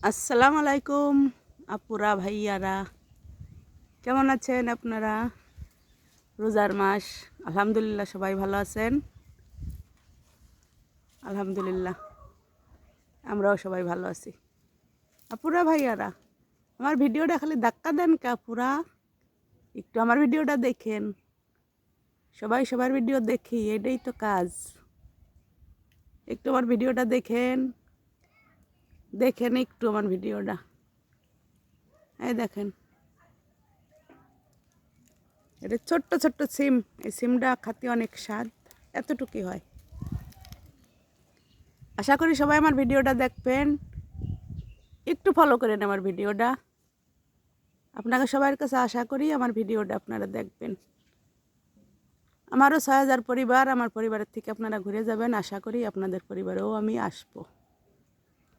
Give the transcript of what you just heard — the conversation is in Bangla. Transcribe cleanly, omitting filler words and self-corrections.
আসসালামু আলাইকুম আপুরা ভাইয়ারা, কেমন আছেন আপনারা? রোজার মাস, আলহামদুলিল্লাহ সবাই ভালো আছেন। আলহামদুলিল্লাহ আমরাও সবাই ভালো আছি। আপুরা ভাইয়ারা, আমার ভিডিওটা খালি ধাক্কা দেন কে আপুরা? একটু আমার ভিডিওটা দেখেন। সবাই সবার ভিডিও দেখি, এটাই তো কাজ। একটু আমার ভিডিওটা দেখেন, দেখেন একটু আমার ভিডিওটা। এই দেখেন, এটা ছোট্ট ছোট্ট সিম। এই সিমটা খাতে অনেক স্বাদ, এতটুকুই হয়। আশা করি সবাই আমার ভিডিওটা দেখবেন, একটু ফলো করেন আমার ভিডিওটা। আপনাকে সবার কাছে আশা করি আমার ভিডিওটা আপনারা দেখবেন। আমারও ৬,০০০ পরিবার, আমার পরিবারের থেকে আপনারা ঘুরে যাবেন। আশা করি আপনাদের পরিবারেও আমি আসবো।